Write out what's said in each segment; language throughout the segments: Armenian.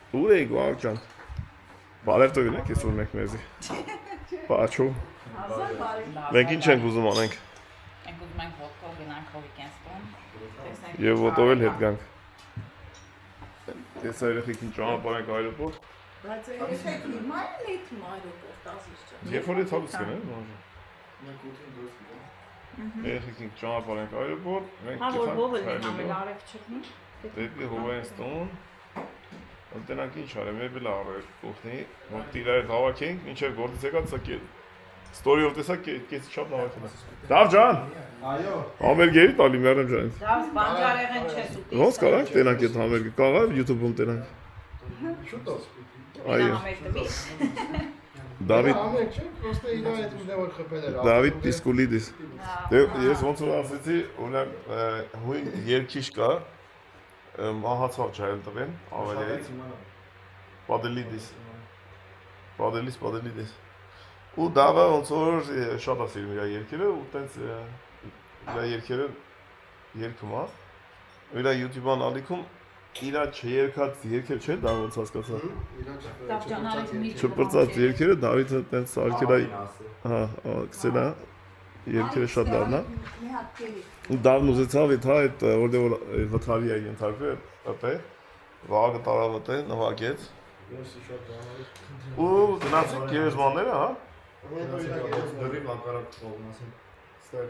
Ուր եք վաղջան։ Բարև տողին եք այսօր մենք մեզի։ Բաչո։ Մենք ինչ ենք ուզում անենք։ Ենք ուզում ենք ոտքով գնանք Հովիկենստոն։ Եվ ոտով էլ հետ գանք։ Ես երեխեքին ճանապարհենք այրոպորտ։ Բայց երեխեք հիմա են լիթում այրոպորտ ազիզ ջան։ Երբ որ ես հալուց կնեմ, մաժը։ Մենք ուտին դուրս գնանք։ Երեխեքին ճանապարհենք այրոպորտ, մենք Հա որ հովը լինամել արև չկնի։ դեպի Հովիկենստոն։ Անտենանք ինչ արեմ, մեր բիլ առել կողնի, որ տիրայր հավաքենք, մինչև գործից եկած սա ստորիով տեսակ կեսի չապ նավակել։ Դավ ջան։ Այո։ Համերգերի տալի մերեմ ջան։ Դավս բանջարեղեն չես ուտի։ Ոնց կարանք տենանք այդ համերգը, կաղա YouTube-ում տենանք։ Շուտով։ Այո։ Դավիթ Ամեն չէ, պրոստը իր այդ ուզեւոր խփել էր։ Դավիթ Պիսկուլիդիս։ Ես ոնց որ ասեցի, օրինակ հույն երկիշ կա, մահացավ ջայլ տվեն, ավելիից։ Պադելիդիս։ Ու դավը ոնց որ շատ ասիրում իր երկերը, ու տենց իր երկերը երկում է։ Իր YouTube-ան ալիքում իր չերկած երկեր չէ, դա ոնց հասկացա։ Չպրծած երկերը Դավիթը տենց սարքել է, հա, գցել է երկերը շատ լավն է։ Ու դավն ուզեցավ այդ որտեղ որ վթարի է ենթարկվել, ըպե, վաղը տարավտ է, նվագեց։ Ու գնաց գերեզմանները, հա։ Դրի վակարակ կողմասին։ Ստեղ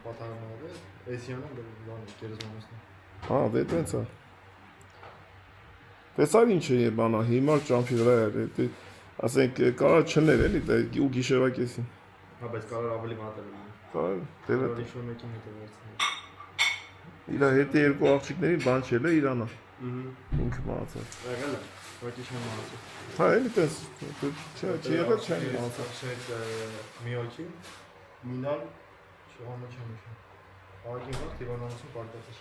պատահանները, էսիանը բան գերեզմանոսն։ Հա, դե տենց է։ Տեսար ինչ է բանա, հիմար ճամփի վրա է, ասենք կարա չներ էլի, ու գիշերվա կեսին։ Հա, բայց կարող ավելի մատը լինի։ Կարա, դերը Ինչ-որ մեկի հետը վերցնել։ իր հետը երկու աղջիկների բան չել է Իրանա։ Ինքը մահացավ։ Եղել է, բայց չեմ մահացել։ Հա, էլի տես, չի եղել չեմ մահացավ։ Շետ մի օքի, մինալ, շողամը չեմ ուշում։ Աղջին վաղ տիվանանություն պարտացր։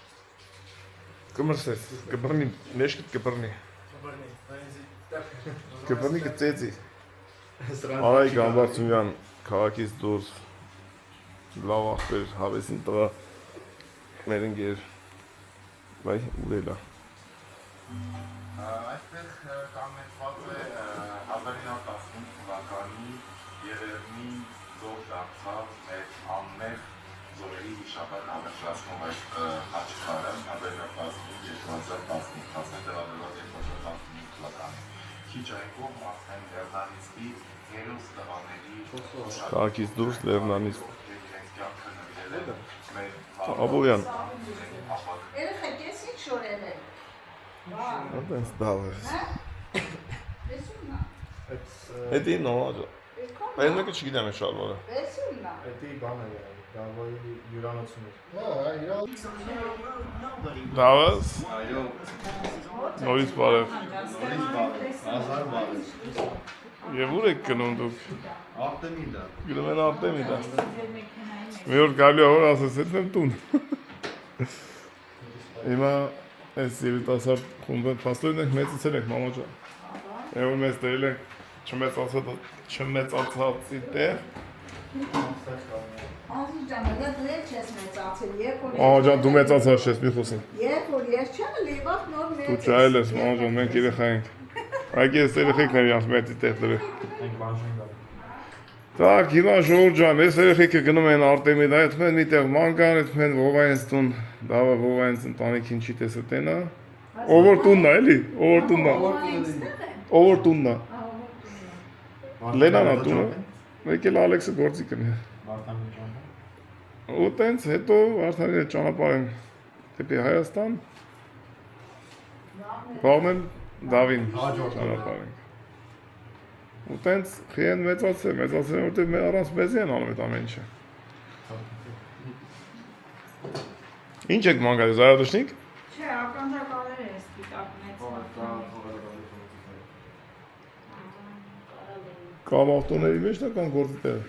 Կմրսես, կբռնի, նեշկիտ կբռնի։ Կբռնի կծեծի։ Արայք Ամբարձումյան քաղաքից դուրս լավ աղբեր հավեսին տղա մեր ընկեր վայ ուր էլա Այստեղ կամենտված է 1915 թվականի Երևանի զոր դարձավ մեր անմեղ զորերի հիշապատ ամենաշացնում այդ խաչքարը 1915-2015 տևադրված 2015 թվականին քիչ այգում արդեն լեռնանիստի հերոս տղաների քաղաքից դուրս լեռնանիստ կյանքը նվիրել է մեր Աբովյան Երեխեք ես ինչ շորել է։ Այդպես դավ է Բեսումնա։ Էդ ինն օջա Այս մեկը չգիտեմ է շալվարը Բեսումնա։ Էդի բան է եղել, դավայի հյուրանոցում էր։ Դավս այո նորից բարև հազար բարև Եվ ուր եք գնում դուք Արտեմիդա գնում են Արտեմիդա Մի օր գալու որ ասես հետ եմ տուն Հիմա այս երիտասարդ խումբը փաստորեն ենք մեծացել ենք մամա ջան Եվ որ մեզ դերել ենք չմեծացածի տեղ Ազիզ ջան, դա դու ես մեծացել, երբ որ Մամա ջան դու մեծացած ես մի խոսին երբ որ ես չեմ լիվախ նոր մեծ Դու ճայել ես մամա ջան մենք երեխա ենք Այք ես երեխեքներ իրանց մեծի տեղ դրել Ենք բանջեն գալու։ Так, հիմա Ժողովուրդ ջան, այս երեխեքը գնում են Արտեմիդա, այդքան են միտեղ ման կան, այդքան են Վովայենստուն, դավը Վովայենս ընտանիքին չի տեսը տենա։ Ով որ տունն է, էլի, ով որ տունն է։ Ով որ տունն է։ Լենան է տունը։ Եկել Ալեքսը գործի կնի։ Վարդանի ճամփա։ Ու տենց հետո Վարդանին ճանապարհ են դեպի Հայաստան։ Բաղն Դավին ճանապարհ են։ Ու տենց խիեն մեծացել, որտեղ մեր առանց մեզի են անում այդ ամեն ինչը։ Ինչ եք ման գալիս, զարադուշնիկ։ Չէ, ականջակալեր է սպիտակ մեծ Կամ ավտոների մեջ դա կամ գործի տեղ։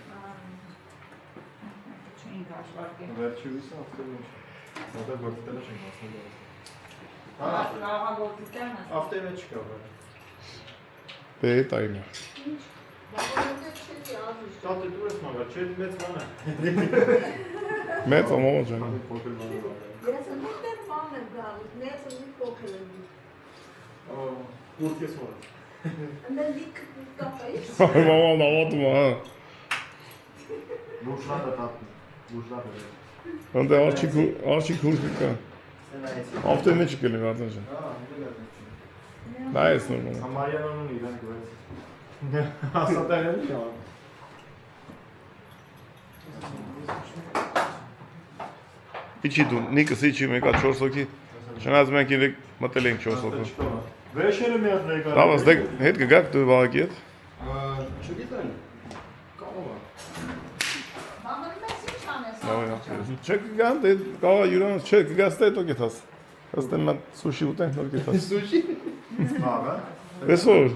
Չենք հաշվարկել։ Վերջի հույսը ավտոմեջ։ Դա գործիտելը չենք հասնել։ Լավագործի տերն է։ Ավտոմեջ չկա վեր։ Դե այդ այնը։ Դա որովհետև չի ազիզ ջան։ Տատը դու ես մագա, չէ մեծ բան է։ Մեծ ամոն ջան։ Փոքր բան է։ Ես մտել բան եմ գալիս, մեծ մի փոքր եմ։ Կուրտես որ։ Լիք կապեի։ Մաման ավատում է, հա։ Բուժլատը տատն։ Բուժլատը։ Անտե արչի քուրկը կա։ Ավտոյի մեջ կլինի արդեն ջան։ Դա է նորմալ։ Համարյանն ունի իրան գույց։ Ասատայրը չա։ Իչի դու, նիկս իչի մեկա 4 հոգի։ Չնայած մենք իրեք մտել ենք 4 հոգի։ Վերջերը մի հատ ներկա։ Դավաս դե հետ կգաք դու վաղակի հետ։ Չգիտեմ։ Կարող է։ Բանը մեծ ինչ անես։ Չեք գան դե կաղա յուրանց չեք գաս դե հետո գետաս։ Հստեմ մատ սուշի ուտենք նոր գետաս։ Սուշի։ Ահա։ Այսօր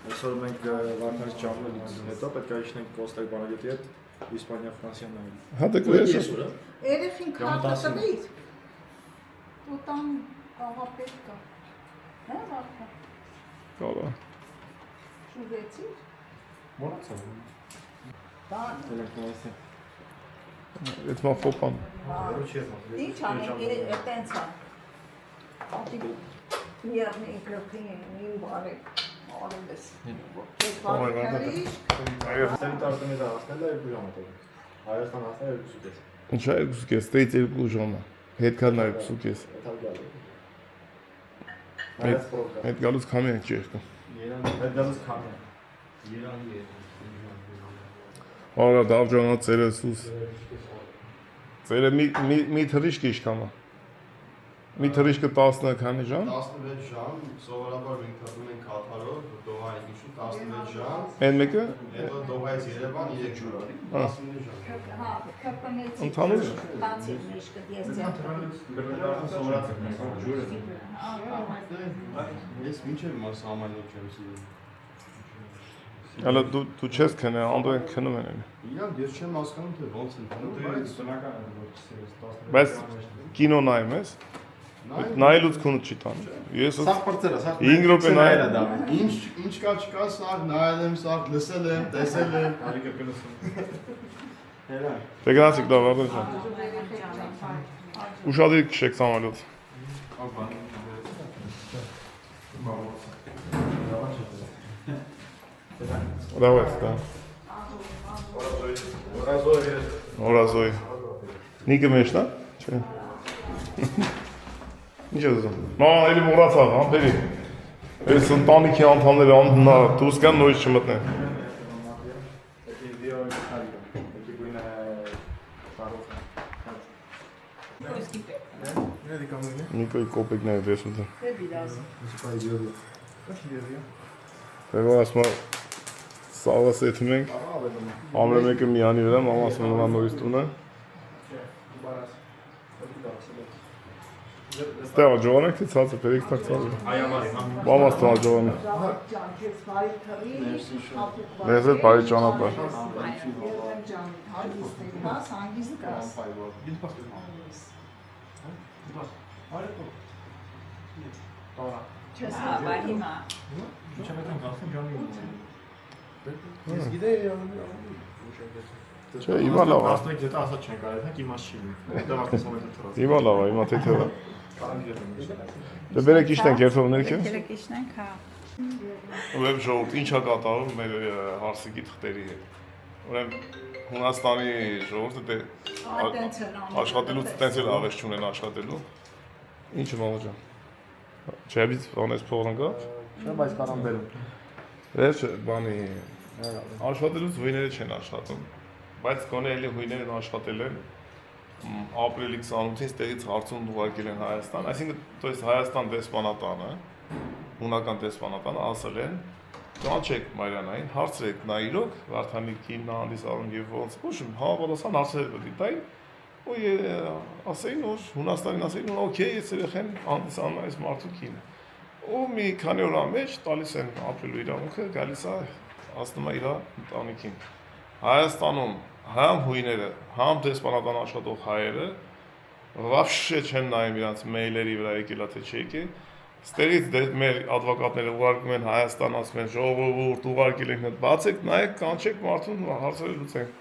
Այսօր մենք վարքանից ճամնելուց հետո պետք է իջնենք Կոստակ բանագետի հետ Իսպանիա Ֆրանսիա նայել։ հա դե կլես։ Երեքին քարտը տվիր։ Ու տան աղա պետք է։ Հա վարքա։ Կաղա։ Շուվեցի։ Մոռացա։ Բան։ Էլեկտրոնիկա։ Այդ մա ֆոպան։ Ինչ անենք այտենց է։ Ատի միառնի ինքնոքին նույն բարը արումես։ Ես բարի Ստեն տարտունի դա ասնել է 2 ժամ հետո։ Հայաստան ասնել 2.5։ Ինչա 2.5, ստեից 2 ժամ է։ Հետ կան 2.5։ Դա գալու։ Այդ գալուց քամի ենք չեղկում։ Երան դեպս քամի։ Երանի է։ Արա դավջանա ծերը սուս։ Ծերը մի թրիշկ իշքան է։ Մի թրիշկը 10 քանի ժամ։ 16 ժամ, սովորաբար մենք թվում ենք Կաթարով, Դոհայից իշու 16 ժամ, Այն մեկը հետո Դոհայից Երևան 3 ժամ, 15 ժամ։ Հա, կապանեցի։ Ընդհանուր։ Բացի միշկը դիեզերք։ Սովորացել ենք ջուրը։ Ես մինչև մաս համայնոց չեմ սիրում։ Հələ դու չես քնե, անդու են քնում են։ Իրանք ես չեմ հասկանում թե ոնց են քնում, Բայց կինո նայում ես։ Նայելուց քունդ չի տանում։ Ես Սաղ բրծել է, սաղ 5 րոպե նայել է դա։ ինչ կա չկա, սաղ նայել եմ, սաղ լսել եմ, տեսել եմ։ Արիկը կլսում։ Հելա։ Դե գնացիք դա վարդեն ջան։ Ուշադրի քշեք սամալյոտ։ Давай, да. Օրազոյ։ Նիկը մեջ նա։ Չէ։ Ինչ ես ուզում։ Մա էլի մոռացավ, հա, բերի։ Այս ընտանիքի անդամները անհնար, դուրս կան նույնիսկ չմտնեն։ Նիկոյի կոպեկները դեսում դեմ։ Տեղով ասում է սաղը սեթում ենք, ամրը մեկը միանի վրա, մամ ասում է նման նորից տունը։ Ստեղա ջողան եք թե ծածը, պերիք տակ ծածը։ Մամ աստան ջողան է։ Ես էլ բարի ճանապար։ Հա, բա հիմա։ Ես գիտեի Չէ, հիմա լավ է։ 11 դետա ասած չենք արել, հա իմաց չի լինի։ Դա մարդը սովետը թրած։ Հիմա լավ է, հիմա թեթև է։ Դե բերեք իշտենք երբով ներքև։ Եկեք իջնենք, հա։ Ուրեմն ժողովուրդ, ինչ է կատարում մեր հարսիկի թղթերի հետ։ Ուրեմն Հունաստանի ժողովուրդը դե աշխատելուց տենց էլ ավեշ չունեն աշխատելու։ Ինչը մամա ջան։ Չէ, բից անես փողն գա։ Չէ, բայց կարան բերում։ Վերջ բանի աշխատելուց հույները չեն աշխատում։ Բայց գոնե էլի հույներն աշխատել են ապրիլի 28-ից տեղից հարցում ուղարկել են Հայաստան, այսինքն то есть Հայաստան դեսպանատանը, հունական դեսպանատանը ասել են կանչեք Մարիանային, հարցրեք նա իրոք Վարդանիկին, նա հանդիսանում եւ ոնց, ոչ համապատասխան հարցեր պետք է տային, ու ասեին որ Հունաստանին ասեին որ օքեյ, ես երեխեն հանդիսանում այս մարդուկին։ Ու մի քանի օր մեջ տալիս են ապրելու իրավունքը, գալիս է ասնում է իր ընտանիքին։ Հայաստանում համ հույները, համ դեսպանատան աշխատող հայերը вообще չեն նայում իրանց մեյլերի վրա եկելա թե չի եկել։ Ստերից մեր advokatները ուղարկում են Հայաստան, ասում են ժողովուրդ ուղարկել ենք, բացեք, նայեք, կանչեք մարդուն հարցերը լուծենք։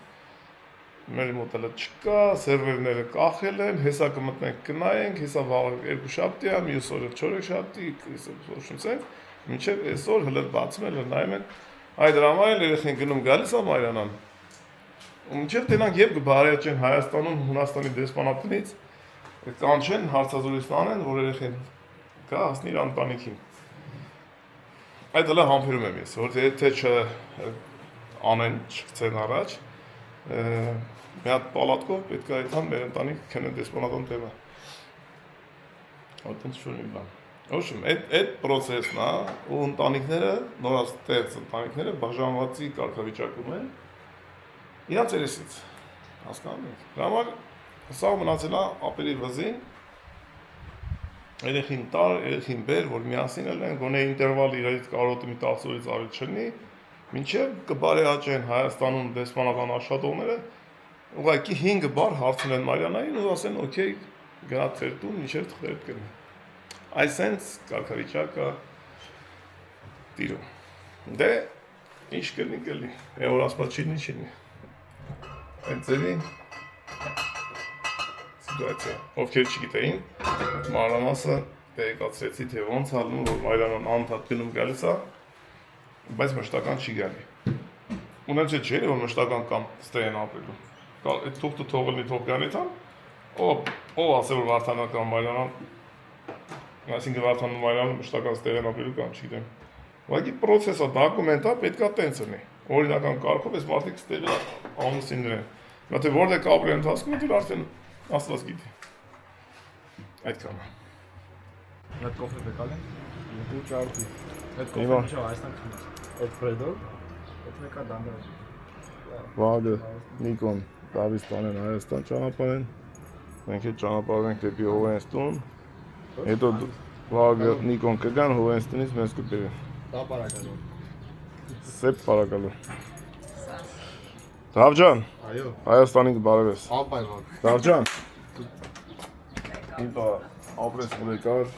մեր մոտ էլ չկա, սերվերները կախել են, հեսա կմտնենք կնայենք, հեսա վաղը 2 շաբթի է, մյուս օրը 4 շաբթի, հեսա մինչև այսօր հլը բացում են, նայում են, այդ դրամա էլ երեխեն գնում գալիս է Մարիանան։ Ու մինչև տենանք եւ կբարեջեն Հայաստանում, Հունաստանի դեսպանատնից, կանչեն, հարցազրույց անեն, որ երեխեն գա հասնի իր ընտանիքին։ Այդ հլը համբերում եմ ես, որ եթե չանեն չգցեն առաջ, մի հատ պալատկով պետք է այդքան մեր ընտանիք քնեն դեսպանատան թեմա։ Այդտենց շուտ մի բան։ Ոչմ, այդ process-ն է, ու ընտանիքները, նորաստեղծ ընտանիքները բաժանվածի կարգավիճակում են իրանց երեսից, հասկանում եք։ Դրա համար սա մնացել է ապերի վզին, երեխին տար, երեխին բեր, որ միասին են, գոնե ինտերվալ իրարից կարոտը մի 10 օրից արել չլինի, մինչև կբարեհաճեն Հայաստանում դեսպանական աշխատողները, ուղղակի 5 բար հարցնեն Մարիանային ու ասեն, օքեյ, գնա ձեր տուն, մինչև թղթեր կգնի։ Այսենց կարգավիճակը տիրում։ Դե, ինչ կլինի, որ ասպատ չինի։ Այդ ձերի սիտուացիա, ովքեր չգիտեին, մանրամասը տեղեկացրեցի, թե ոնց ալնում, որ Մարիանան անդադ գնում գալիս է, բայց մշտական չի գալի։ Ունեմ չէ, որ մշտական կամ ստեղ են ապրելու։ Այդ թուղթը թողնի թող գալի տան, ով ասե, որ Վարդանան կամ Մարիանան, այսինքն Վարդանան Մարիանան մշտական ստեղ են ապրելու կամ չգիտեմ։ Ուղղակի process-ը, դոկումենտը պետք է տենց լինի։ Օրինական կարգով այս մարդիկ ստեղը ամուսիններ են։ Եթե որտեղ կապրի ընթացքում դու արդեն աստված գիտի։ Այդքան է։ Այդ կոֆե բեկալ են։ Ու ճարտի։ Այդ Հիմա։ կոֆե չէ, Հայաստան քնած։ Այդ Ֆրեդո, այդ մեկը դանդաղ։ Վագը, Նիկոն, Դավիստան են Հայաստան ճանապարհ են։ Մենք այդ ճանապարհ ենք դեպի Հովենստուն։ Հետո Վագը, Նիկոն կգան Հովենստունից մեզ կբերեն։ Դա բարակալու։ Սեփ բարակալու։ Դավջան, Այո, Հայաստանին կբարևես։ անպայման։ Դավջան։ Ինտա ապրես մեկար։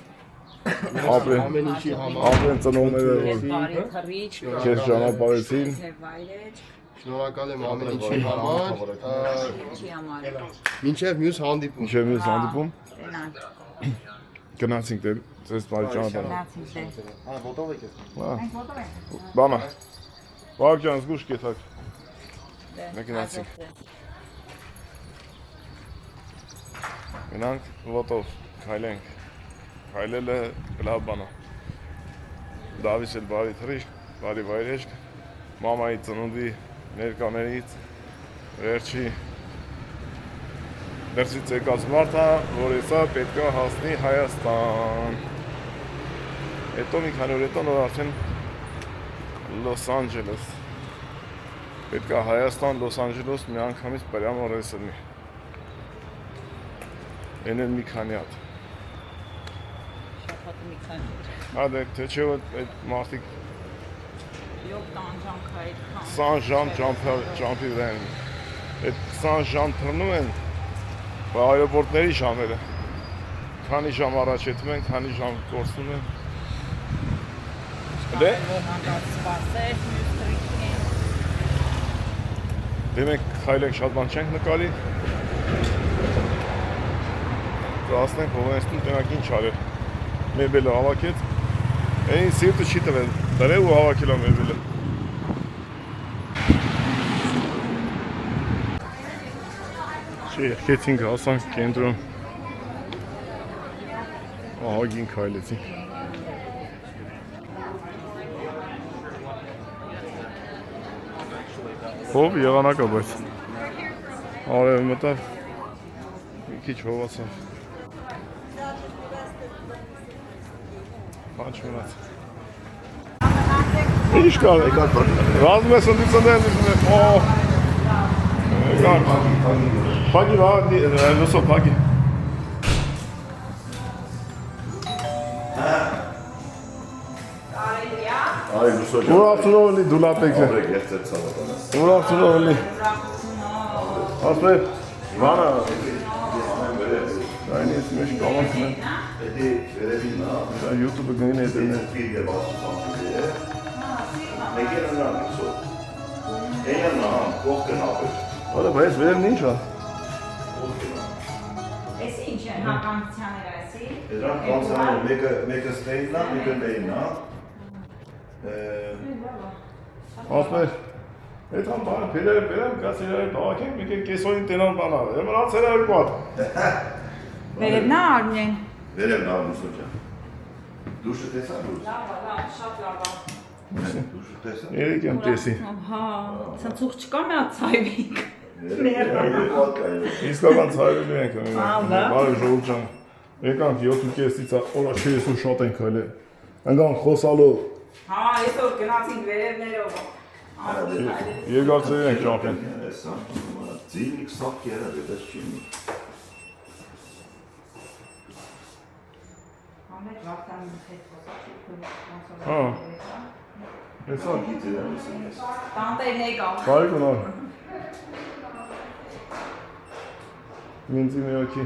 Ապրեն։ Ամեն ինչի համար Ապրեն ծնողները որ Բարի թռիչ, քեզ ճանապարհեցին։ վայրեջ, շնորհակալ եմ ամեն ինչի համար։ ինչի համար։ Մինչև մյուս հանդիպում։ Ինչև մյուս հանդիպում Տենանք, գնացինք դեր ձեզ բարի ճանապարհ։ լացինք դե։ Հա, ոտով եք ես։ Մենք ոտով ենք։ Բանա։ Վագջան զգուշ կեթակ։ Դե, Մենք գնացինք։ Գնանք ոտով, քայլենք։ Քայլելը լավ բան է։ Դավիթ էլ բարի թռիչ, բարի վայրեջք։ Մամայի ծնունդի ներկաներից վերջի դերսից եկած մարդը, որ հեսա պետք է հասնի Հայաստան։ Հետո մի քանի օր հետո նոր արդեն Լոս Անջելես։ Պետք է Հայաստան, Լոս Անջելես մի անգամից պրյամո ռեյս լինի։ Են էլ մի քանի հատ։ շաբաթը մի քանի։ Հա դե թե չէ այդ մարդիկ 7 տանջանք այդքան։ 20 ժամ ջամփի վրա են։ Այդ 20 ժամ թռնում են այրոպորտների ժամերը։ Քանի ժամ առաջ եթում են, քանի ժամ կորցնում են։ Դե հանդարտ սպասել, մյուս թռիչքին։ դե մենք քայլենք շատ բան չենք նկարի։ Կհասնենք Հովենստուն տենակ ինչ արել։ Մեբելը հավաքեց։ Այն սիրտը չի տվել, դրե ու հավաքել է մեբելը։ Եկեցինք հասանք կենտրոն։ Ահագին քայլեցինք։ Հով եղանակա բայց։ Արև մտավ։ Մի քիչ հովացավ։ Բան չմնաց։ Ինչ կար։ Ռազմ ես ընդիցնդեմ դիսում է։ Pagi va, lo so, pagi. Ay, lo so. Good afternoon, Dulapek. Good afternoon. Aspe, Ivana. Aynı ismiş, kalmasın. YouTube'u günün edin. Ne gelen lan, so. En yanına, korkun abi. Որը բայց վերն ինչ է։ Էս ինչ է հականցյաները էսի։ Դրանք կանցաները մեկը ստեյնն է, մեկը լեյնն է։ Ասներ, այդ ամբարը փերերը բերեմ, գաց իրար դաղակենք, մի կեն կեսոյին տենան բանա, մնաց էր այլ կուատ։ Վերևնա Արմեն։ Վերև լավ Լուսոջան։ Դուշը տեսա դուշ։ Լավ, շատ լավ։ Դուշը տեսա։ Երեք եմ տեսի։ Հա, ցնցուղ չկա մի հատ ցայվիկ։ Իսկական ծայրելի ենք, լավ։ բարի ժողուր ջան։ Եկանք 7:30-ից օրա 30 շոտ ենք հələ։ Ընկան խոսալու։ Հա, այսօր գնացինք վերևներով։ Երկարծերի ենք ճամփեն։ Ձիլիկ սաղ կերա դեպս չի։ Ամեն վաղտան հետ խոսացիք։ Հա։ Հեսա Գիտի դա լսես։ Տանտերն եկավ։ բարի գնալ։ Մինցի մեյակի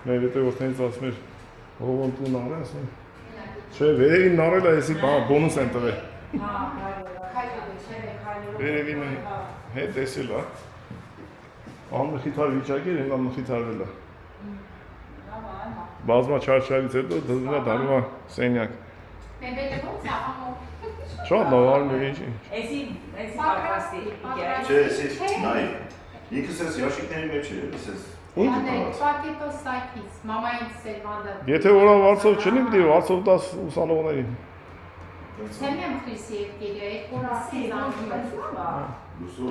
մեր հետո որտեղից ասում էր հողոն տուն արի ասում։ Չէ, վերևին նարել է էսի բոնուս են տվել։ Հա, Վերևին հետ տեսել է։ Անմխիթար վիճակի էր, ինգա մխիթարվել է։ Բազմա չարչարից հետո դզում է դարում է սենյակ։ Շատ լավ արում է ինչ։ Էսի պարպաստի։ Չէ, էսի նայ։ Ինքս ես յաշիկների մեջ էր, լսես։ Եթե որա վարձով չնի պիտի վարձով տաս ուսանողներին։ Լուսո։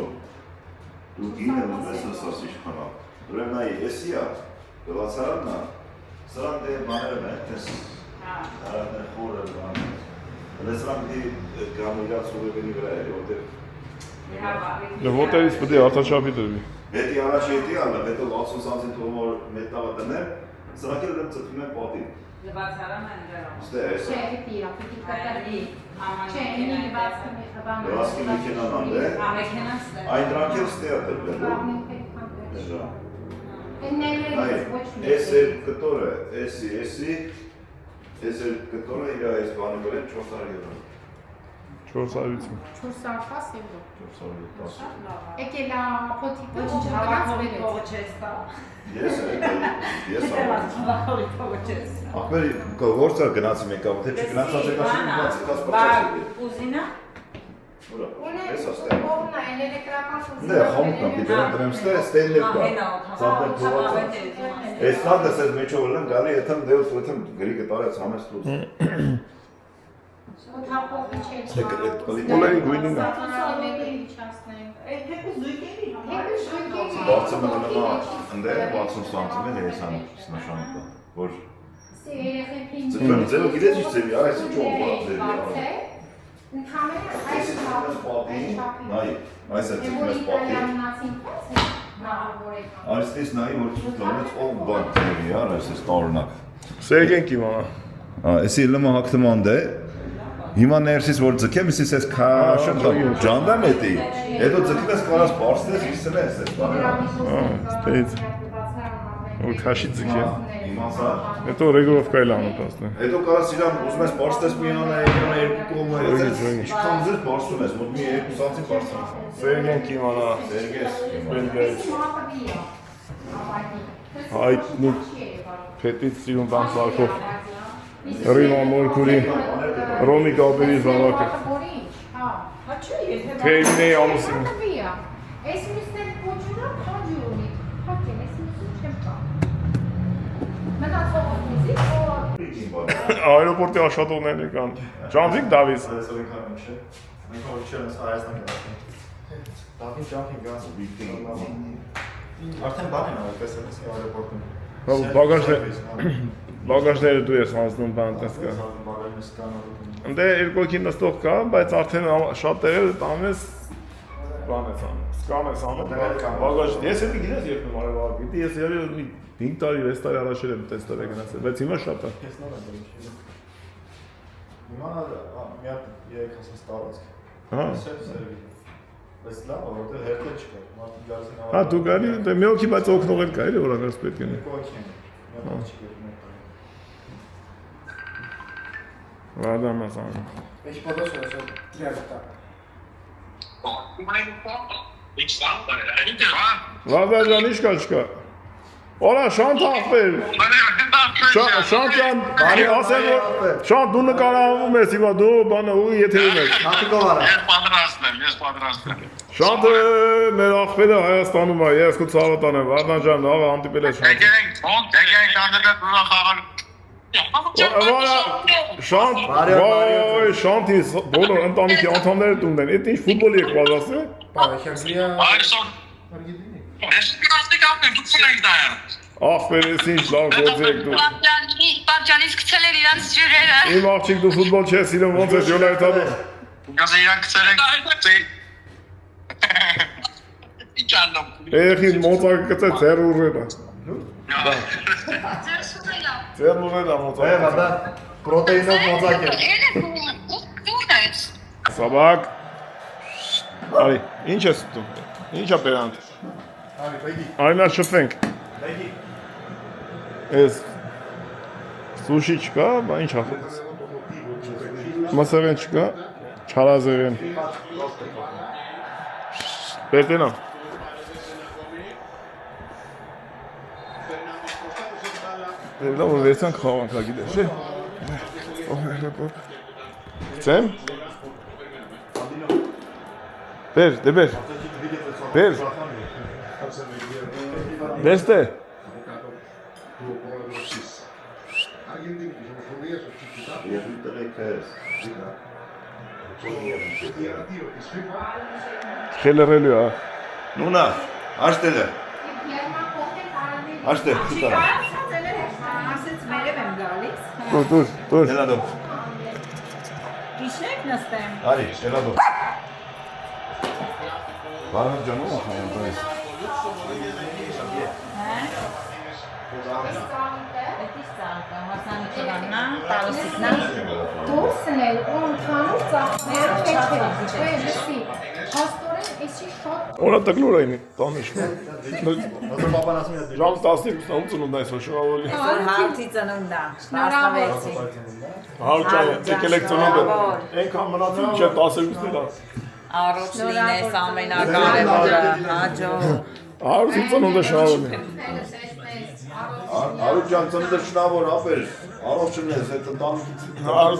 Դու գինը ուզես ասի չքանա։ Ուրեմն նայ, էսի է, գլացարանն է։ Սրանք դե բաները են, տես։ Արատներ խորը բան։ Սրանք դի գամ իրաց ուղևերի վրա է, որտեղ Դե որտեղից պետք է արտաչափի տրվի։ Պետի առաջ հետի ալը, պետո 60 սանտիմ թողոր մետաղը դներ, սրանք էլ դեմ ծտվում են պատին։ Լվացարան են դրամ։ Ստե էս։ Լվասկի մեքենան ան դե։ Ամեքենան ստե։ Այն դրանք էլ ստե է տրվելու։ Այ, էս էլ կտորը, էսի, էս էլ կտորը իր այս բանի վրա 400 եվրո։ 400-ից։ 410։ Եկել է փոթիկը Հավաքովի փողը չես տա։ Ես Հավաքովի փողը չես։ Ախմերի գործը գնացի մեկավ, թե չգնացած եկա շին գնացի կասպացած։ Ուզինա։ Ես աստե։ Ողնա, էլեկտրական Դե խամուկն պիտի դրեմ ստեյներ կա։ Ծապել փողացա։ Այս լանդը սեզ մեջով լն գալի եթեմ դեուս ոթեմ գրիկը տարեց համես լուս։ Ուլերի գույնին է։ Բարձը մնալմա ընդե 60 սանտիմ է ես համ նշանակը, որ ձգվեմ ձևը գիտես ինչ ձևի, այս ինչ ով բաց ձևի նայ, այս է ձգվես պատի Արստիս նայի, որ ծուտանեց ով բան ձևի, այս է ստարունակ Սերգենք իմանա։ Էսի լմը հակտման դե Հիմա ներսից որ ձգեմ, իսիս ես քաշն ջանդամ էտի, հետո ձգնես կարաս պարսնես, իսել ես ես բաները Ստեից։ Որ քաշի ձգեմ։ Իմացար Հետո ռեգուրովկա էլ անում տասնը։ Հետո կարաս իրան ուզում ես պարսնես մի անա, երկու կողմը, ինչքան ձեզ պարսում ես, մոտ մի 2 սանտիմ պարսում Սերգենք իմանա։ Սերգես Բելգայից։ Հայտնի փետից սիրուն բան սարքով։ Ռիմա մորքուրի Ռոմի կապերի զավակը։ Հա չէ, եթե Թեյնեի ամուսին։ Այս միսներ փոչունա քաջի ունի։ Հակեն, այս միսը չեմ կա։ Մնացողը մուզիկ, Այրոպորտի աշխատողներն եկան։ Ջամփիկ Դավիթ։ Արդեն բան են արել, տեսել ես այրոպորտում։ Բագաժները դու ես հանձնում բան տեսկա։ Բագաժը սկանալու։ Ընդ երկոքի նստող կա, բայց արդեն շատ տեղեր տանես բան ես անում։ Սկան ես անում, բագաժ։ Ես էլի գիտես երբ եմ արել բաղ, գիտի ես յարի 5 տարի, 6 տարի առաջ եմ տեստել եք գնացել, բայց հիմա շատ է։ Ես նոր եմ դրել։ Հիմա մի հատ 3 հասած տարածք։ Հա։ Սերվի։ Բայց լավ, որտեղ հերթը չկա։ Մարդիկ գալիս են Հա դու գալի, դե մի օքի բայց օգնող էլ կա, էլի որ անգամ պետք է։ Կոչին։ Մի հատ չկա։ Ладно, անում։ Ești pe dosul ăsta, treabă ta. Վազաջան ինչ կա չկա։ Օրա շանտ ախպեր։ Շանտ ջան, բարի ասեմ որ շանտ դու նկարահանվում ես հիմա դու բանը ու եթերում ես։ Հատիկով արա։ Ես պատրաստ եմ։ Շանտը մեր ախպերը Հայաստանում է, ես քո ցավատան եմ, Վարդան ջան, լավ հանդիպել ես շանտ։ Եկենք անդրդը դուրս խաղալ։ Շանտ, վայ, շանտի բոլոր ընտանիքի անդամները տունն են, այդ ինչ ֆուտբոլի եք պատրաստել։ Այսօր ես կասիկ ապնեմ, դու կունենք դայան։ Ախպերես ինչ լավ գործ եք դու։ Պապջանից գցել էր իրանց ջուրերը։ Իմ աղջիկ դու ֆուտբոլ չես սիրում, ոնց ես յոլայթ անում։ Գազը իրան գցել ենք։ Ինչ անում։ Երեխին մոծակը գծեց ձեր ուռելա։ Ձեր ուռելա Է, մոծակը։ հատա պրոտեինով մոծակ է։ Սաբակ։ Արի, ինչ ես դու։ Ինչա բերանդ։ Արի, բեգի։ Արի նա շփվենք։ Բեգի։ Էս սուշի չկա, բա ինչ ախորես։ Մասերեն չկա, չարազերեն։ Բերտենա։ Դե որ վերցանք խաղանք հա գիտես, չէ՞։ Ծեմ։ Բեր, դե բեր։ Բեր։ Դեստե։ Խելրելու է։ Նունա, աշտելը, աշտել, շուտարա։ Ասեց մերև եմ գալիս։ Դուր։ Έλα εδώ. Իշեք նստեմ։ Άρη, έλα εδώ. Πάμε να τζανούμε, θα είναι το έτσι. Դուրսն էլ ու ընդհանուր ծախսերը չէ, լսի։ Հաստորեն էսի շատ Օրա տկլուր այնի, տանիշ։ Հազար պապան ասում է Ժամ 12-ում ծնունդ այսօր շնորհավորի։ Հալթի ծնունդա։ Հալճան, եկել եք ծնունդը։ Այնքան մնացին չէ 12-ն էլ։ Առողջ լինես ամենակարևորը, հաջող։ Հարուսի ծնունդը շնորհավորի։ Արուջան ծննդը շնավոր ապեր, առողջն ես, այդ ընտանիքից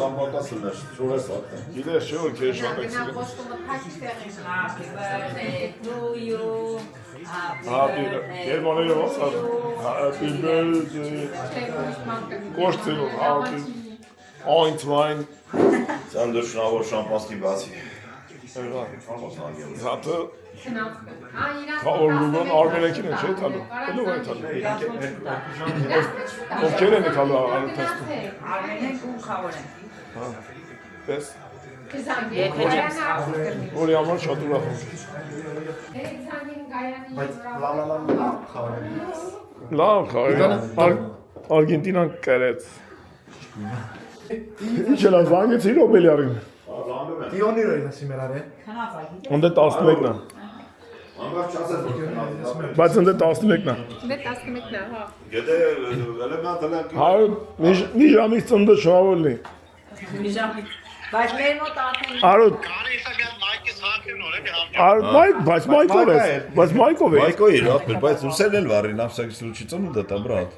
զամբակասն ես, շոր ես ատեն։ Գիտես չէ որ քեզ շատ եք սիրում։ Happy birthday to you. Happy Գերմաները ոնց ասում։ Happy birthday։ Կոշտերով, happy։ Oint wine։ Ծննդը շնավոր շամպանսկի բացի։ Զատը Կավորլուգան արմենեքին է չէ տալու։ Էլու է տալու։ Ովքեր են տալու արմենեքին։ Արմենեք ու խավորեն։ Պես։ Եթե չեմ Որի համար շատ ուրախ եմ։ Բայց լավ խաղը։ Լավ խաղը։ Արգենտինան կերեց։ Ինչ է լավ զանգեցի Ռոբելյարին։ Տիոնիրը է սիմերարը։ Ոնդ է 11-ն է։ Անգավ չասես որ Բայց ոնդ է 11-ն է։ դե 11-ն է, հա։ Գետե էլեմենտ Հայ մի ժամից ծննդը շնորհավոր լինի։ Բայց մեր մոտ արդեն Արուտ, Կարի իսա գալ մայքիս հակին նոր է համ։ արուտ մայք, բայց մայքով ես։ Բայց մայքով ես։ Մայկոյի ապեր, բայց ուսել էլ վարի նավսակի սլուչի ծնունդը տա բրատ։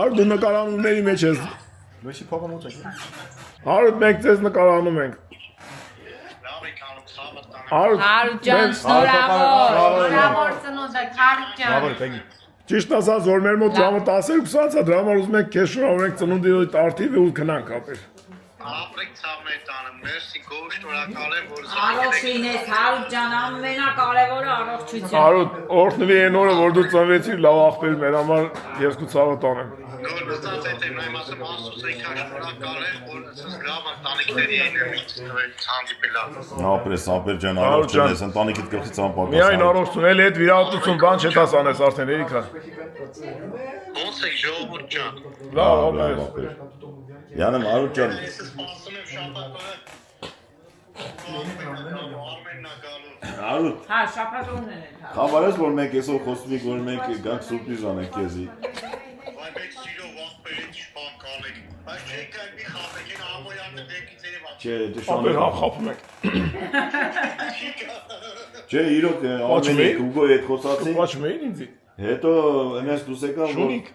Արուտ դու նկարանումների մեջ ես։ Մեսի փողոն ուղղ։ Արուտ մենք ձեզ նկարանում ենք։ Լավ եք անում ցավը տանը։ Արուտ Հարուջան, շնորհավոր։ Շնորհավոր ծնունդը, Քարիջան։ Բաբար բեգի։ Ճիշտ ասած որ մեր մոտ ժամը 12:20-ա, դրա համար ուզում ենք քեզ շնորհավորենք ծնունդի արդիվ ու քնանք ապեր։ Ապրեք ցավը տանը։ Մերսի գոհ շնորհակալ եմ որ առողջ լինես, Հարուջան, ամենակարևորը առողջություն։ Արուտ, օրհնվի այն օրը որ դու ծնվեցիր, լավ ախպեր մեր համար ես քո ցավը տանեմ։ Գոհ նստած եմ նայում ասեմ Աստծո ինքան շնորհակալ եմ որ լավ ընտանիքների են հանդիպելա։ Ապրես, ապեր ջան, առողջ ես, ընտանիքիդ գլխից անպակաս։ Միայն առողջություն, էլ այդ վիրահատություն բան չտաս անես արդեն երիքա։ Ոնց է ժողովուրդ ջան։ Լավ, ապեր։ Յանեմ Արուջ ջան, Ես սպասում եմ շաբաթը։ Արմեննա գալու։ Արուտ, Հա, շաբաթօրն են։ խաբարես որ մենք այսօր խոսում ենք որ մենք գանք սուրպրիզ անենք քեզի։ Բայց մեծ սիրով ախպերից բան կանեք։ Բայց չեք այդ մի խաղեկին ամոյաններ Չէ, դե Ապեր շանը։ խափում եք։ Չէ, իրոք Արմենիկ Ուգո հետ խոսացի։ Պաչում էին ինձ։ Հետո այնպես դուս եկա Շունիկ։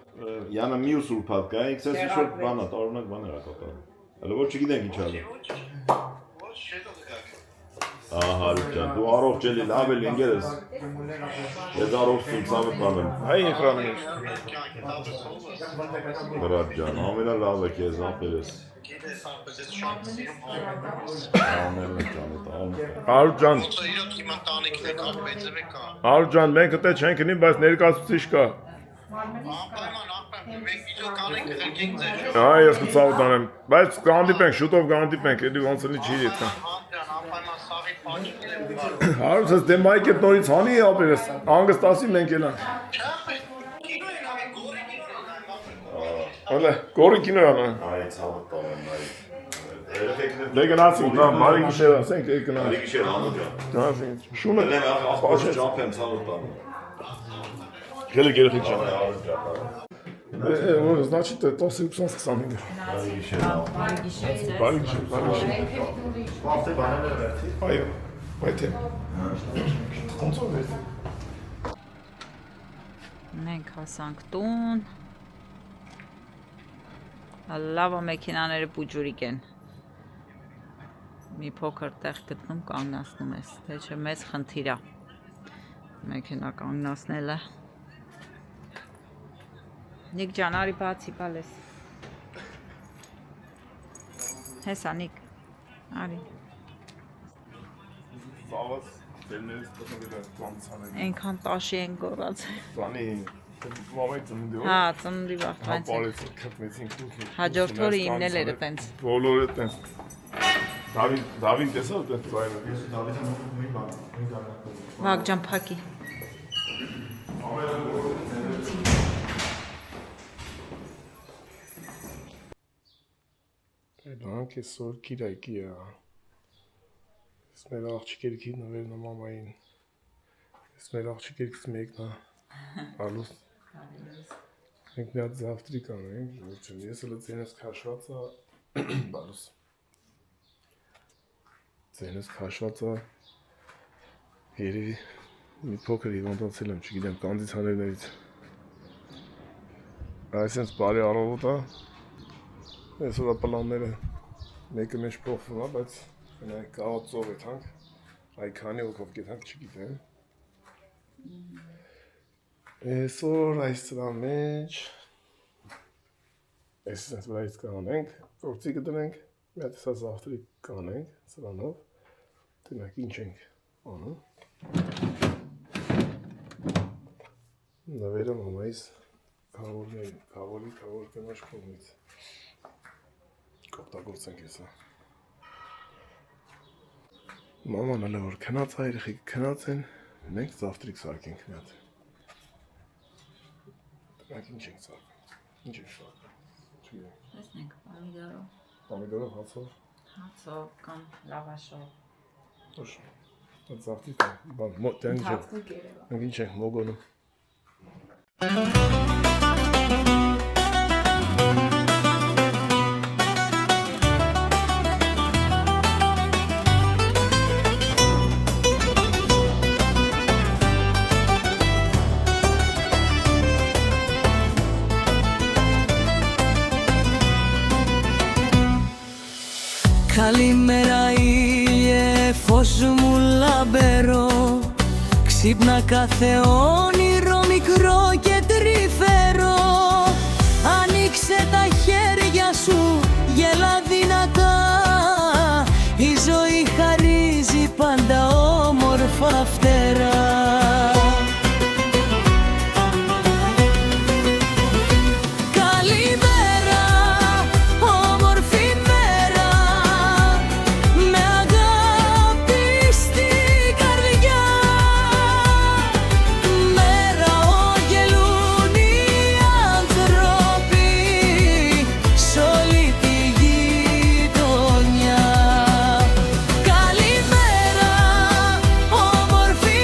Յանը մյուս ուրբաթ կա, ինքս էս շոտ բանա, տարօրինակ բաներ ա կատարում։ Հələ որ չգիտենք ինչ ալի։ Ահա, ջան, դու առողջ էլի լավ էլ ինգերես։ Ես առողջ եմ ցավը բանում։ Հայ էկրանը։ Բրատ ջան, ամենալավը քեզ ապերես։ Արու ջան։ Արու ջան, մենք այդտեղ չենք գնի, բայց ներկայացուցիչ կա։ Այ ես կցավ տանեմ, բայց կհանդիպենք, շուտով կհանդիպենք, էլի ոնց էլի չի ետքա։ Հարուց ես դե մայք էտ նորից հանի է ապերես, անգստասի մենք էլան։ Հələ, գորի կինո յանը։ Այ ցավը տանեմ, այ։ Դե գնացինք, նա բարի գիշեր ասենք, է գնանք։ Բարի գիշեր, Անու ջան։ Գնացինք, շունը Դեմ ախպաշ ջամփեմ ցավը տանում։ գելը գերեխիկ ջան։ Արու ջան։ Вот, значит, это 20-25. Բարի գիշեր, Անու։ Բարի գիշեր։ Բարի գիշեր, բարի գիշեր։ Բախտե բաները վերցի։ Այո, բայց է։ Ոնց է։ Մենք հասանք տուն։ Լավա մեքենաները բուջուրիկ են։ Մի փոքր տեղ գտնում կանգնացնում ես, թե չէ մեծ խնդիր է մեքենա կանգնացնելը։ Նիկ ջան, արի բացի բալես։ Հեսա Նիկ, արի։ Զավաս, դերներս տոտնվել է կանցանել։ Այնքան տաշի են գորացել։ Բանի, մամայի ծննդի օր։ Հա, ծննդի վաղ տանց։ Ապարեցին, քրտմեցին քուքի։ Հաջորդ օրը իմնել էր տենց։ Բոլորը տենց։ Դավին տեսավ տենց ծայրը։ Ես Դավիթը մի բան, մի գարնակ։ Վաղ ջան փակի։ Դրանք այսօր կիրակի է։ Ես մեր աղջիկերքի նվերն է մամային։ Ես մեր աղջիկերքից մեկն է։ Ալուս։ Մենք մի հատ զավտրիկ անենք, ոչ ես էլ ձենս քաշված է, բալուս։ Ձենս քաշված է։ Երևի մի փոքր հիվանդացել եմ, չգիտեմ, կանդիցիոներներից։ Այսինքն բարի առավոտ է։ Այսօր պլանները մեկը մեջ փոխվում է, բայց գնանք կաղացով եթանք, այ քանի օքով գետանք չգիտեմ։ Այսօր այս սրա մեջ այսինքն վրայից կանենք, գործի կդնենք, մի հատ սա զավտրի կանենք, սրանով, տնակ ինչ ենք անում։ Նվերը մամայիս կավորի կնոջ կողմից կօգտագործենք հեսա։ Մաման հələ որ քնած է, երեխեք քնած են, մենք զավտրիկ սարքենք մի հատ։ Տնակ ինչ ենք սարքում, ինչ ենք սարքում, չգիտեմ։ Տեսնենք, պամիդորով, Պամիդորով, հացով։ հացով կամ լավաշով։ Ոչ, այդ զավտրիկ է, բան, դրանք ինչ ենք մոգոնում։ Καλημέρα ήλιε, φως μου λαμπερό. Ξύπνα κάθε όνειρο μικρό και τρυφερό. Ανοίξε τα χέρια σου, γέλα δυνατά. Η ζωή χαρίζει πάντα όμορφα φτερά. Όμορφη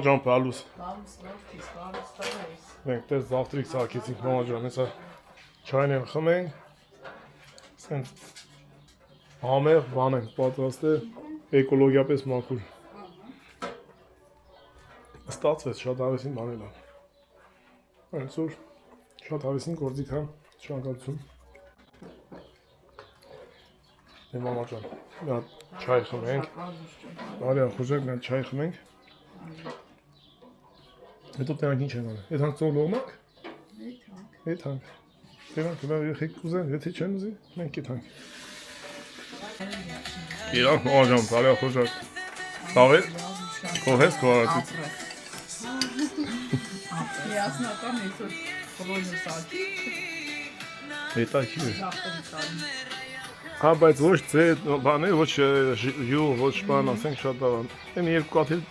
ջան բալուս։ Բալուս լավթիս, բալուս տալիս։ Մենք դες завтрак սարքեցինք մամա ջան, հեսա չայն են խմենք։ Սենց համեղ բան ենք պատրաստել, էկոլոգիապես մաքուր։ Ստացվեց շատ արեցին բանել ան։ Այսօր շատ արեցին գործիք հա, շնորհակալություն։ Մամա ջան, նա չայ խմենք։ Բարի խոժակ, նա չայ խմենք։ Հետո տենանք ինչ են անում։ Այդ հանք ծով լողնանք։ Այդ հանք։ Տենանք լավ երեխեք կուզեն, եթե չեն ուզի, մենք այդ հանք։ Իրանք մոժամ, բարի խոժակ։ Տավեր։ Կողես կողարացից։ Միասնական այսօր խորոյնը սակի։ Հետաքրքիր է։ Հա, բայց ոչ ձե, բան է, ոչ յուղ, ոչ բան, ասենք շատ բան։ Եմ երկու կաթիլ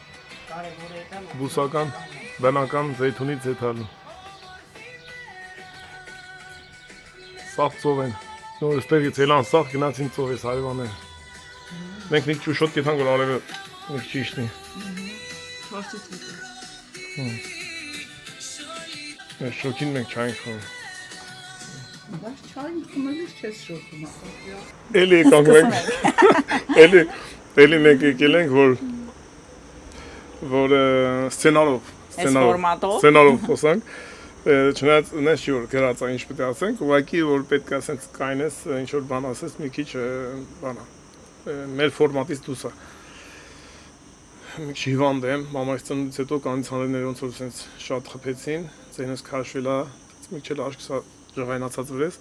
բուսական, բնական զեյթունի ձեթալու։ Սաղ ծով են, նոր ստեղից էլան սաղ գնացին ծով ես հարևաներ։ Մենք նիք ճուշոտ կետան գոլ արևը նիք ճիշտնի։ Ես շոքին մենք չայինք խոմ։ Բայց չայն խմելիս չես շոքում ախր։ Էլի եկանք մենք, էլի մենք եկել ենք, որ սցենարով խոսանք, չնայած նես չի որ գրած այն ինչ պետք է ասենք, ուղղակի որ պետք է ասենք կայնես, ինչ-որ բան ասես, մի քիչ բանա, մեր ֆորմատից դուրս է։ Մի քիչ հիվանդ եմ, մամայից ծնունդից հետո կանցաներները ոնց որ սենց շատ խփեցին, ձենս քաշվել է, մի քիչ աշկսա ժղայնացած վրես,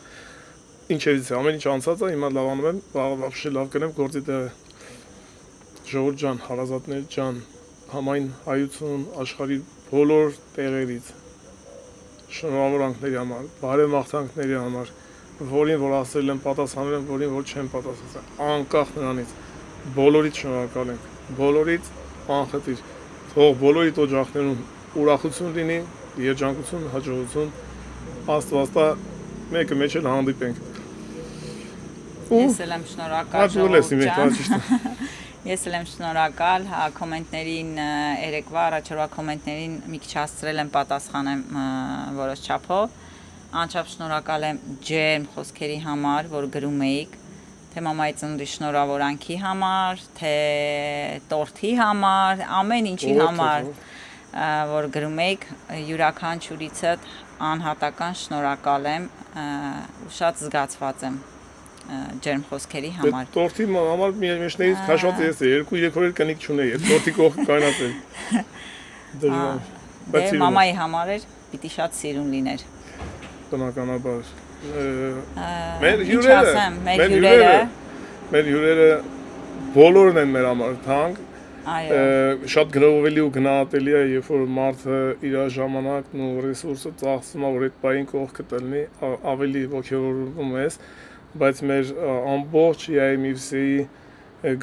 ինչերից է, ամեն ինչ անցած է, հիմա լավանում եմ, վաբշե լավ կնեմ, գործի տեղ ժողոր ջան, հարազատներ ջան, համայն հայություն, աշխարհի բոլոր տեղերից, շնորհավորանքների համար, բարեմաղթանքների համար, որին որ ասել եմ, պատասխանել եմ, որին որ չեմ պատասխանել, անկախ նրանից, բոլորից շնորհակալ ենք, բոլորից անխտիր, թող բոլորի օջախներում ուրախություն լինի, երջանկություն, հաջողություն, Աստվածտա մեկը մեջ էլ հանդիպենք։ Ես էլ եմ շնորհակալ Ես էլ եմ շնորհակալ, հա կոմենտներին երեկվա առաջորդ կոմենտներին մի քիչ հասցրել եմ պատասխանեմ որոշ չափով։ Անչափ շնորհակալ եմ ջերմ խոսքերի համար, որ գրում էիք, թե մամայի ծնունդի շնորհավորանքի համար, թե տորթի համար, ամեն ինչի համար, որ գրում էիք, յուրաքանչյուրիցդ անհատական շնորհակալ եմ ու շատ զգացված եմ ջերմ խոսքերի համար։ Տորթի համար մեջներից քաշված ես երկու օր կնիկ չունեի, տորթի կողքը կայնացել։ Դե մամայի համար էր, պիտի շատ սիրուն լիներ։ Բնականաբար։ Մեր հյուրերը բոլորն են մեր համար թանկ։ Շատ գրողովելի ու գնահատելի է, երբ որ մարդը իր ժամանակն ու ռեսուրսը ծախսում է, որ այդ պահին կողքը տնի, ավելի ոգևորվում ես, բայց մեր ամբողջ ԵԱՄԻՎՍ-ի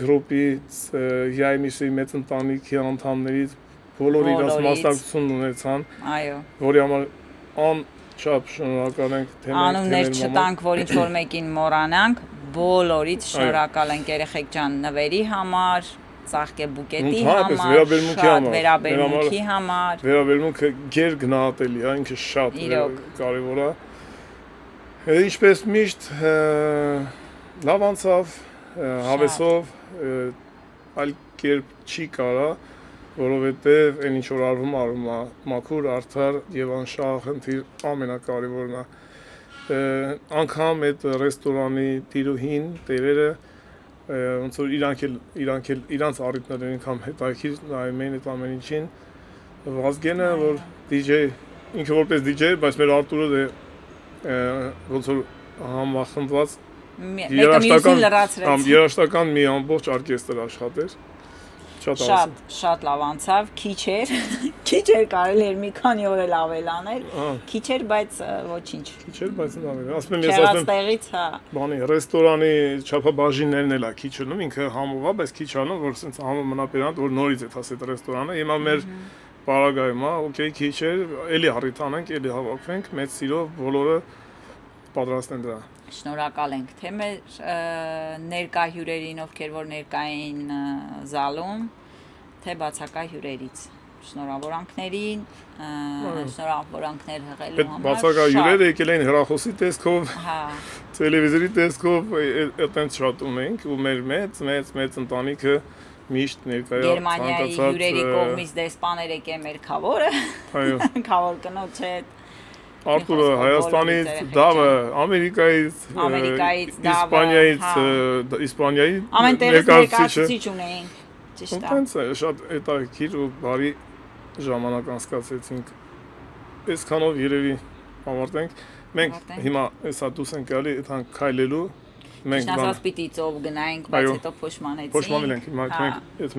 գրուպից, ԵԱՄԻՎՍ-ի մեծ ընտանիքի անդամներից բոլորը իրաց մասնակցությունն ունեցան, որի համար անչափ շնորհակալ ենք, թե անուններ չտանք, որ ինչ-որ մեկին մոռանանք, բոլորից շնորհակալ ենք երեխեք ջան նվերի համար, ծաղկե բուկետի համար, շատ վերաբերմունքի համար։ Վերաբերմունքը գեր գնահատելի է, ինքը շատ կարևոր է։ Ինչպես միշտ լավ անցավ, հավեսով, այլ կերպ չի կարա, որովհետև այն ինչ որ արվում է մաքուր, արդար եւ անշահախնդիր ամենակարևորն է։ Անգամ այդ ռեստորանի տիրուհին, տերերը ոնց որ իրանք առիթներն անգամ հետաքրքիր նայում էին այդ ամեն ինչին Վազգենը որ DJ ինքը որպես DJ բայց մեր Արտուրը ոնց որ համախմբված երաժշտական մի ամբողջ օրկեստր աշխատեր շատ լավ անցավ քիչ էր կարելի էր մի քանի օր էլ ավելանել քիչ էր բայց ոչինչ ասում եմ ես ասում տեղից հա բանի ռեստորանի չափաբաժիններն էլ է քիչ անում ինքը համով է բայց քիչ անում որ ասենց համը մնա բերանդ որ նորից է հասել ռեստորանը հիմա մեր պարագայում է օքեյ քիչ էր էլի առիթ անենք էլի հավաքվենք մեծ սիրով բոլորը պատրաստ են դրա Շնորհակալ ենք թե մեր ներկա հյուրերին, ովքեր որ ներկա էին զալում, թե բացակա հյուրերից։ շնորհավորանքներին, շնորհավորանքներ հղելու Այդ համար։ բացակա հյուրերը եկել էին հեռախոսի տեսքով, Հա, տելևիզորի տեսքով, այդտենց շատ ունենք ու մեր մեծ ընտանիքը միշտ ներկայա Գերմանիայի հյուրերի կողմից դեսպաներ եկել մեր խավորը, այո, խավոր կնոջ հետ, Արտուրը Հայաստանից, Դավը Ամերիկայից, Դավը, Իսպանիայի ամեն տեղից ներկայացուցիչ ունեին, ճիշտ է։ Այնտենց է, շատ հետաքրքիր ու բարի ժամանակ անցկացրեցինք։ Այսքանով երևի ավարտենք։ Մենք հիմա հեսա դուս ենք գալի այդան քայլելու։ Մենք Չնայած պիտի ծով գնայինք, բայց հետո փոշմանեցինք։ Փոշմանել ենք հիմա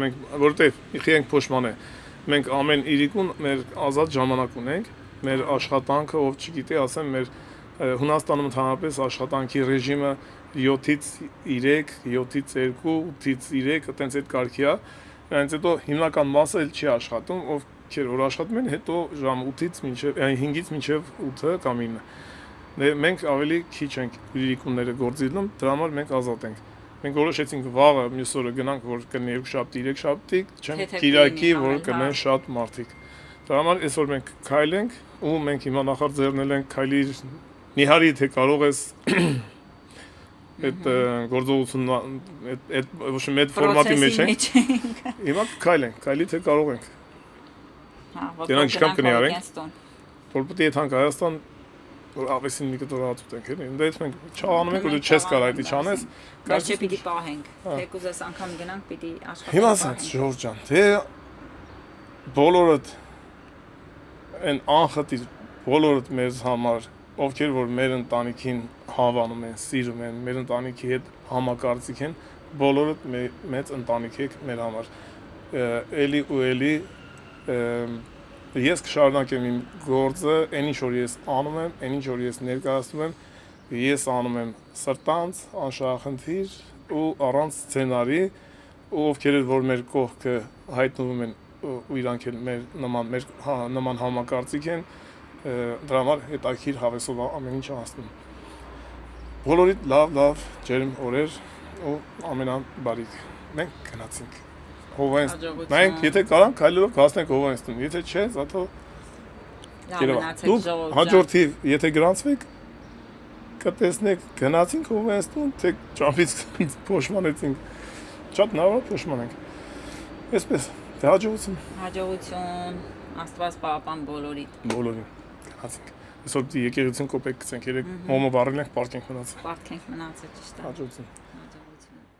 մենք որտեվ իխի ենք փոշմանե։ Մենք ամեն իրիկուն մեր ազատ ժամանակ ունենք, մեր աշխատանքը, ով չգիտի, ասեմ, մեր Հունաստանում ընդհանրապես աշխատանքի ռեժիմը 7-ից 3, 7-ից 2, 8-ից 3, այտենց այդ կարգի է։ Այնց հետո հիմնական մասը էլ չի աշխատում, ովքեր որ աշխատում են, հետո ժամ 8-ից մինչև 5-ից մինչև 8-ը կամ 9։ Մենք ավելի քիչ ենք իրիկունները գործիլում, դրա համար մենք ազատ ենք։ Մենք որոշեցինք վաղը մյուս օրը գնանք, որ կնի 2 շաբթի, 3 շաբթի, չեմ Կիրակի, որ կնեն շատ մարդիկ։ Դրա համար այսօր մենք քայլենք ու մենք հիմա նախաձեռնել ենք քայլի Նիհարի թե կարող ես այդ գործողությունն այդ ոչ մեծ ֆորմատի մեջ ենք։ Հիմա քայլենք, քայլի թե կարող ենք։ Հա, Դրանք ինչքան կներենք։ Որ պետք է եթանք Հայաստան որ ավեսին մի կտոր հատուտենք էլի։ Դե մենք չանում ենք, որ դու չես կարող այդ իջանես։ Կարճե պիտի պահենք։ Թեկուզ այս անգամ գնանք, պիտի աշխատենք։ Հիմա ասած Ժորժ ջան, թե բոլորդ այն անխտիր բոլորդ մեզ համար, ովքեր որ մեր ընտանիքին հավանում են, սիրում են, մեր ընտանիքի հետ համակարծիք են, բոլորդ մեծ ընտանիք եք մեր համար։ Էլի ու էլի ես կշարունակեմ իմ գործը, այն ինչ որ ես անում եմ, այն ինչ որ ես ներկայացնում եմ, ես անում եմ սրտանց, անշահախնդիր ու առանց սցենարի, ու ովքեր որ մեր կողքը հայտնվում են ու իրանք էլ մեր նման համակարծիք են, դրա համար հետաքրքիր հավեսով ամեն ինչ անցնում։ Բոլորիդ լավ ջերմ օրեր ու ամենաբարիք։ Մենք գնացինք Մենք եթե կարանք քայլելով հասնենք Հովանեստուն, եթե չէ, զատո դուք հաջորդի եթե գրանցվեք կտեսնեք գնացինք Հովանեստուն, թե ճամփից փոշմանեցինք, շատ նավա փոշմանենք։ Այսպես, դե հաջողություն, Աստված պահապան բոլորիդ։ Բոլորին գնացինք։ Այսօր դի եկեղեցին կոպեկ գցենք, երեք մոմը վառել ենք, պարկենք մնացել։ Պարկենք մնացել, ճիշտ է։ Հաջողություն։ Հաջողություն։